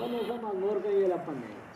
दोनों sama mor ka ye lapan hai